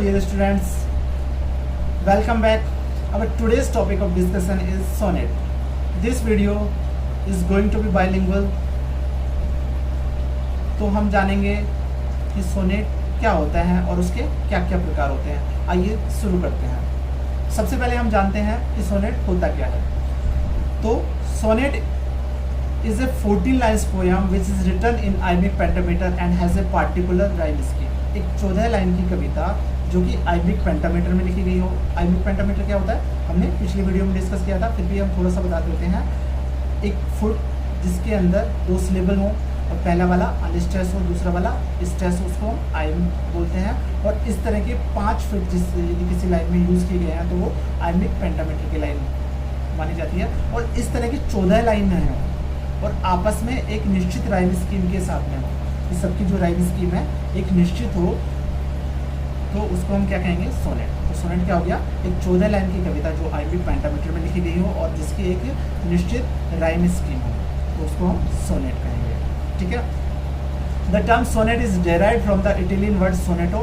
dear students, welcome back. Our today's topic of discussion is sonnet. This video is going to be bilingual. तो हम जानेंगे कि sonnet क्या होता है और उसके क्या क्या प्रकार होते हैं। आइए शुरू करते हैं। सबसे पहले हम जानते हैं कि सोनेट होता क्या है। तो sonnet is a 14 lines poem which is written in iambic pentameter and has a particular rhyme scheme। एक 14 लाइन की कविता जो कि iambic pentameter में लिखी गई हो। iambic pentameter क्या होता है हमने पिछली वीडियो में डिस्कस किया था, फिर भी हम थोड़ा सा बता देते हैं। एक फुट जिसके अंदर 2 सिलेबल हो और पहला वाला अनस्ट्रेस हो, दूसरा वाला स्ट्रेस हो, उसको हम आइम बोलते हैं। और इस तरह के 5 फुट जिस यदि किसी लाइन में यूज़ किए गए हैं तो वो iambic pentameter की लाइन मानी जाती है। और इस तरह की 14 लाइन हैं और आपस में एक निश्चित राइम स्कीम के साथ में हो। इस सबकी जो राइम स्कीम है एक निश्चित हो तो उसको हम क्या कहेंगे, सोनेट। तो सोनेट क्या हो गया, एक 14 लाइन की कविता जो iambic pentameter में लिखी गई हो और जिसकी एक निश्चित राइम स्कीम हो, तो उसको हम सोनेट कहेंगे। ठीक है। The term sonnet is derived from the Italian word sonetto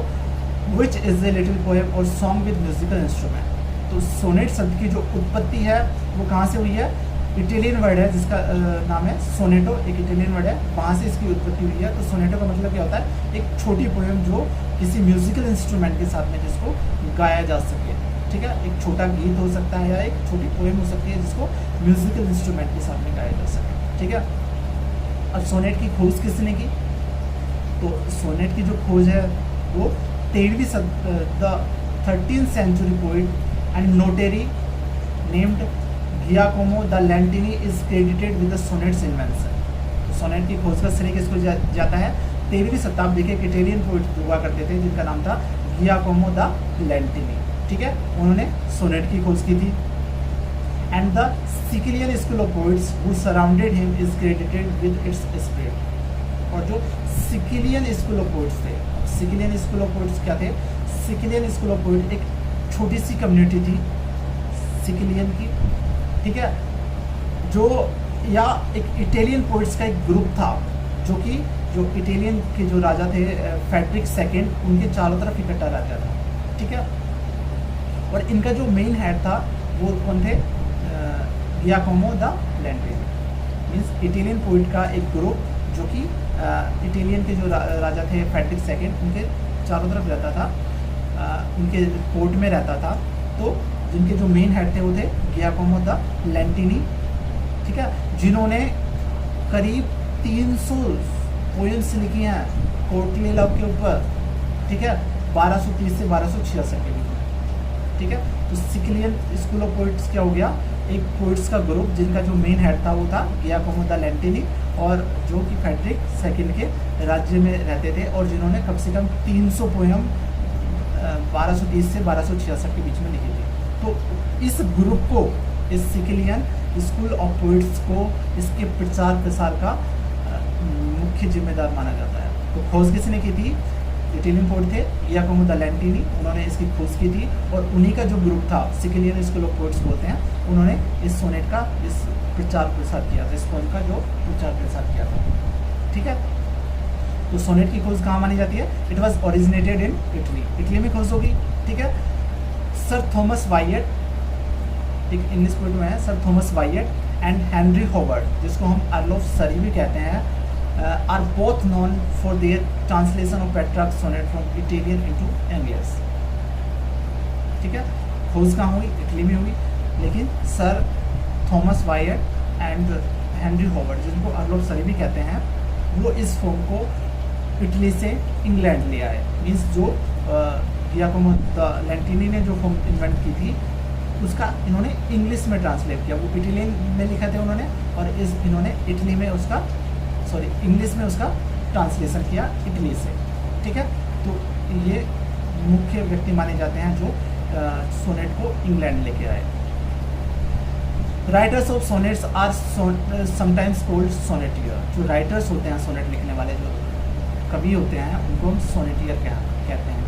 which is a little poem or song with musical instrument. तो सोनेट शब्द की जो उत्पत्ति है वो कहाँ से हुई है, इटालियन वर्ड है जिसका नाम है सोनेटो, एक इटालियन वर्ड है, वहाँ से इसकी उत्पत्ति हुई है। तो सोनेटो का मतलब क्या होता है, एक छोटी पोएम जो किसी म्यूजिकल इंस्ट्रूमेंट के साथ में जिसको गाया जा सके। ठीक है, एक छोटा गीत हो सकता है या एक छोटी पोएम हो सकती है जिसको म्यूजिकल इंस्ट्रूमेंट के साथ में गाया जा सके। ठीक है। अब सोनेट की खोज किसने की, तो सोनेट की जो खोज है वो 13th century poet and notary named Giacomo da Lentini is credited with the sonnet's invention. तो सोनेट की खोज का श्रेय किसको जाता है, 13वीं शताब्दी के इटालियन पोइट हुआ करते थे जिनका नाम था गियाकोमो द लैंटिनी। ठीक है, उन्होंने सोनेट की खोज की थी। And the Sicilian school of poets who surrounded him is credited with its spirit. और जो सिसिलियन स्कूल ऑफ पोइट्स थे, सिसिलियन स्कूल ऑफ पोइट्स क्या थे, सिसिलियन स्कूल ऑफ पोइट एक छोटी सी कम्युनिटी थी सिसिलियन की। ठीक है, जो या एक इटालियन पोइट्स का एक ग्रुप था जो कि जो इटालियन के जो राजा थे फ्रेडरिक सेकंड, उनके चारों तरफ इकट्ठा रहता था। ठीक है, और इनका जो मेन हेड था वो कौन थे, Giacomo da Lentini. Means Italian poet का एक ग्रुप जो कि इटालियन के जो राजा थे फ्रेडरिक सेकंड, उनके चारों तरफ रहता था, उनके कोर्ट में रहता था। तो जिनके जो मेन हेड थे वो थे गियाकोमो द लैंटिनी। ठीक है, जिन्होंने करीब 300 पोएम्स लिखी हैं कोर्टली लव के ऊपर। ठीक है, 1230 से 1266 के बीच में। ठीक है, तो सिसिलियन स्कूल ऑफ पोइट्स क्या हो गया, एक पोइट्स का ग्रुप जिनका जो मेन हेड था वो था गियाकोमो द लैंटिनी और जो कि फ्रेडरिक सेकंड के राज्य में रहते थे और जिन्होंने कम से कम 300 पोएम 1230 से 1266 के बीच में लिखी थी। तो इस ग्रुप को, इस सिसिलियन स्कूल ऑफ पोइट्स को इसके प्रचार प्रसार का मुख्य जिम्मेदार माना जाता है। तो खोज किसने की थी, इटालियन पोइट थे गियाकोमो द लैंटिनी, उन्होंने इसकी खोज की थी। और उन्हीं का जो ग्रुप था सिसिलियन स्कूल ऑफ पोइट्स बोलते हैं, उन्होंने इस सोनेट का इस प्रचार प्रसार किया था, इस पोएम का जो प्रचार प्रसार किया था। ठीक है, तो सोनेट की खोज कहाँ मानी जाती है, it was originated in Italy, Italy में खोज होगी। ठीक है, सर थॉमस वाइएट, एक इंग्लिश पोइट में है sir Thomas Wyatt and Henry Howard, जिसको हम अर्ल ऑफ सरी भी कहते हैं, are both known for their translation of Petrarch sonnet from Italian into English. ठीक है, खोज कहाँ हुई, इटली में हुई, लेकिन sir Thomas Wyatt and Henry Howard, जिनको अर्ल ऑफ सरी भी कहते हैं, वो इस फॉर्म को इटली से इंग्लैंड ले आए। मीन्स जो गियाकोमो द लैंटिनी ने जो फॉर्म इन्वेंट की थी उसका इन्होंने इंग्लिश में ट्रांसलेट किया। वो इटालियन में लिखा था उन्होंने और इन्होंने इटली में उसका इंग्लिश में उसका ट्रांसलेशन किया इटली से। ठीक है, तो ये मुख्य व्यक्ति माने जाते हैं जो सोनेट को इंग्लैंड लेके आए। Writers of sonnets are sometimes called sonneteer. जो राइटर्स होते हैं सोनेट लिखने वाले, जो कवि होते हैं, उनको हम सोनेटियर कहते हैं।